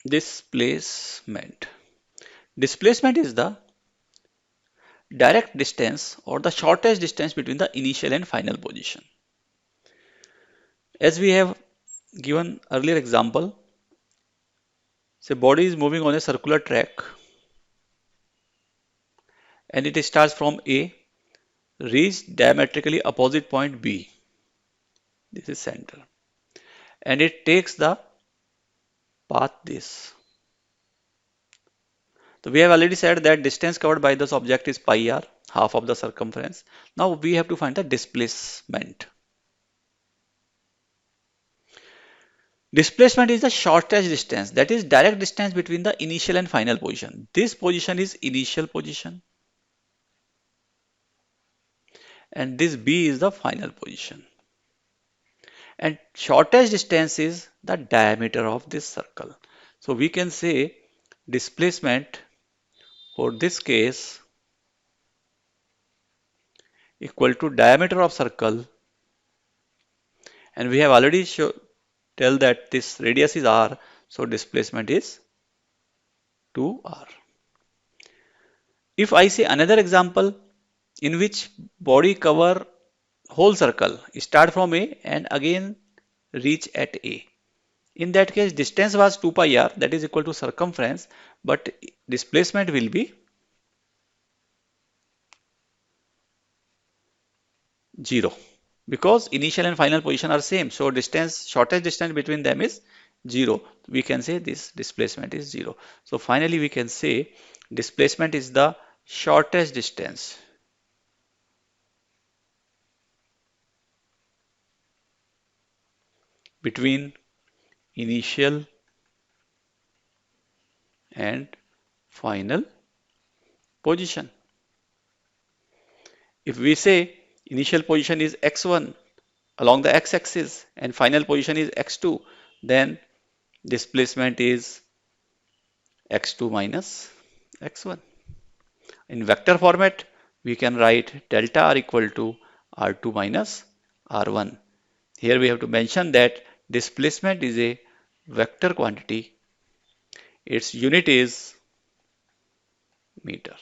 Displacement. Displacement is the direct distance or the shortest distance between the initial and final position. As we have given earlier example, say body is moving on a circular track and it starts from A, reach diametrically opposite point B. This is center. And it takes the path this. So we have already said that distance covered by this object is pi r, half of the circumference. Now we have to find the displacement. Displacement is the shortest distance, that is direct distance between the initial and final position. This position is initial position and this B is the final position. And shortest distance is the diameter of this circle. So we can say displacement for this case equal to diameter of circle, and we have already tell that this radius is r, so displacement is 2r. If I say another example in which body cover whole circle, start from A and again reach at A. In that case, distance was 2 pi r, that is equal to circumference, but displacement will be 0 because initial and final position are same. So distance, shortest distance between them is 0. We can say this displacement is 0. So finally we can say displacement is the shortest distance between initial and final position. If we say initial position is x1 along the x-axis and final position is x2, then displacement is x2 minus x1. In vector format, we can write delta r equal to r2 minus r1. Here we have to mention that displacement is a vector quantity. Its unit is meter.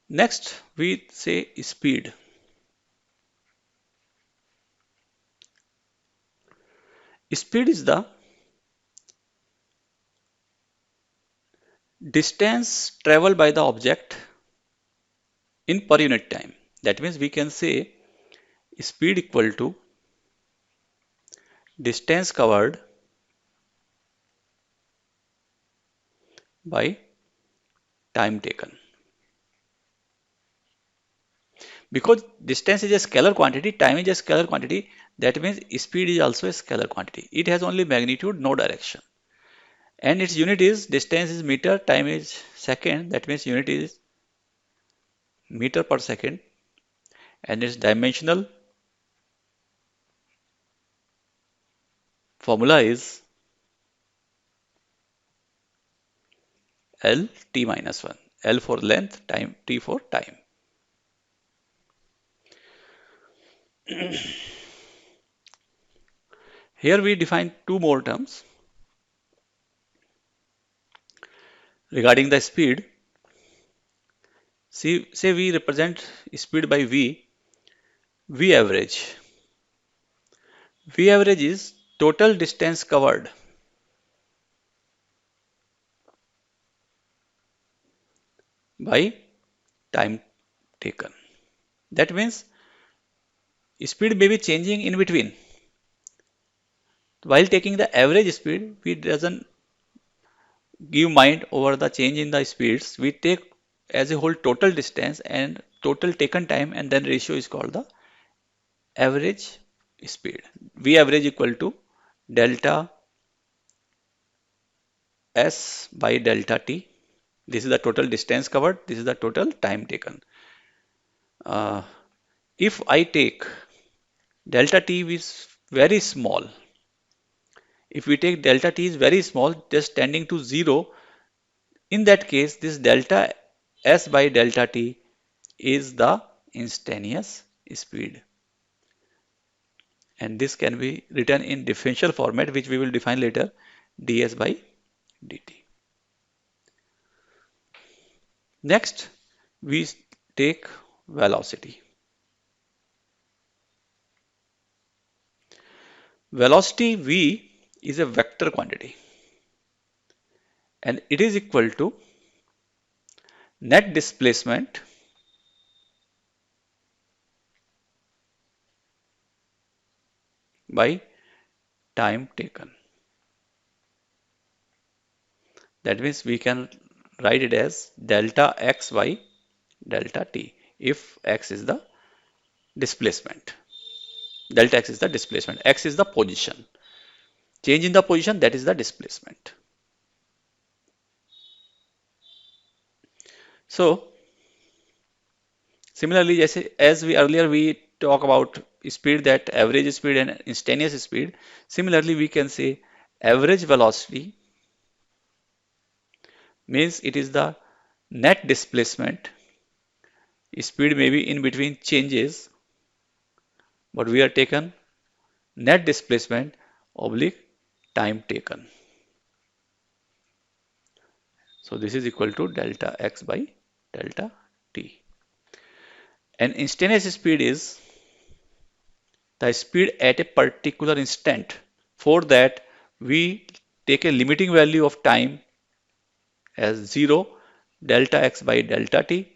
Next, we say speed. Speed is the distance traveled by the object in per unit time. That means we can say speed equal to distance covered by time taken. Because distance is a scalar quantity, time is a scalar quantity, that means speed is also a scalar quantity. It has only magnitude, no direction. And its unit is, distance is meter, time is second, that means unit is meter per second, and its dimensional formula is L t minus 1. L for length, time, t for time. Here we define two more terms regarding the speed. See, say we represent speed by V. V average. V average is total distance covered by time taken. That means speed may be changing in between. While taking the average speed, we doesn't give mind over the change in the speeds. We take as a whole total distance and total taken time, and then ratio is called the average speed. V average equal to delta S by delta T. This is the total distance covered. This is the total time taken. If I take delta T is very small, if we take delta T is very small, just tending to 0, In that case, this delta s by delta t is the instantaneous speed. And this can be written in differential format, which we will define later, ds by dt. Next, we take velocity. Velocity v is a vector quantity and it is equal to net displacement by time taken. That means we can write it as delta x by delta t if x is the displacement. Delta x is the displacement. X is the position. Change in the position, that is the displacement. So similarly, as we earlier we talk about speed, that average speed and instantaneous speed. Similarly, we can say average velocity means it is the net displacement. Speed may be in between changes, but we are taken net displacement oblique time taken. So this is equal to delta x by delta t. And instantaneous speed is the speed at a particular instant. For that, we take a limiting value of time as 0, delta x by delta t,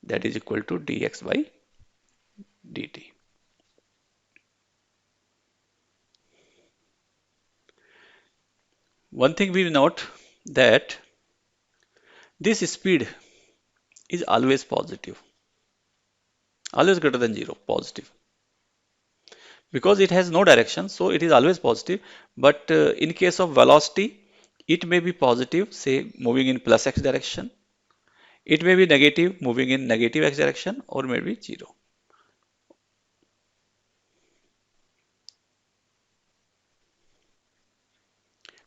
that is equal to dx by dt. One thing we note that this speed is always positive, always greater than 0, positive. Because it has no direction, so it is always positive. But in case of velocity, it may be positive, say moving in plus x direction. It may be negative, moving in negative x direction, or maybe 0.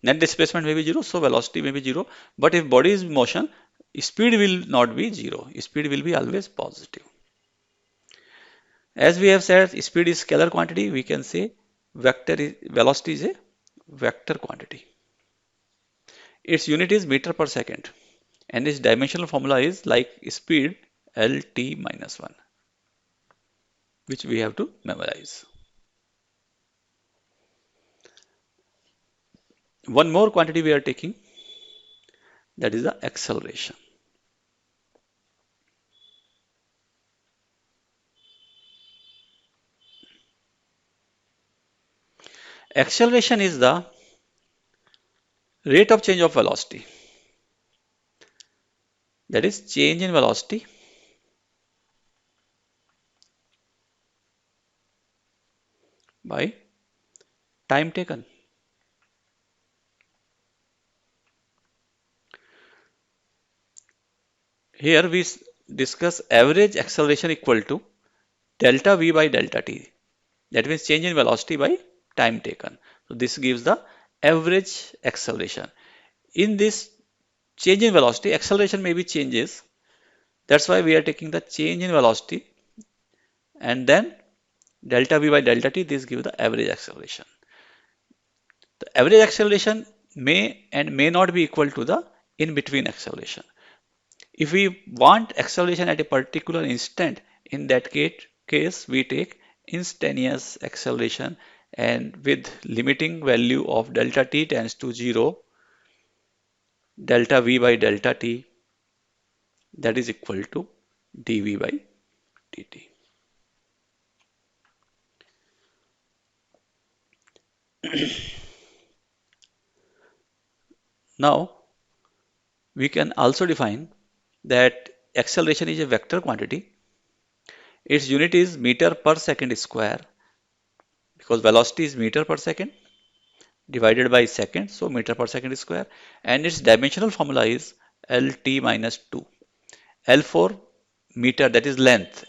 Net displacement may be 0, so velocity may be 0. But if body is in motion, speed will not be 0. Speed will be always positive. As we have said, speed is scalar quantity. We can say velocity is a vector quantity. Its unit is meter per second. And its dimensional formula is like speed LT minus 1, which we have to memorize. One more quantity we are taking, that is the acceleration. Acceleration is the rate of change of velocity. That is change in velocity by time taken. Here we discuss average acceleration equal to delta v by delta t. That means change in velocity by time taken. So this gives the average acceleration. In this change in velocity, acceleration may be changes. That's why we are taking the change in velocity and then delta v by delta t, this gives the average acceleration. The average acceleration may and may not be equal to the in-between acceleration. If we want acceleration at a particular instant, in that case we take instantaneous acceleration, and with limiting value of delta t tends to 0, delta v by delta t, that is equal to dv by dt. Now we can also define that acceleration is a vector quantity. Its unit is meter per second square, because velocity is meter per second divided by second, so meter per second square, and its dimensional formula is LT minus 2. L for meter, that is length,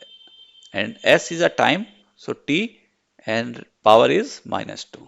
and S is a time, so T, and power is minus 2.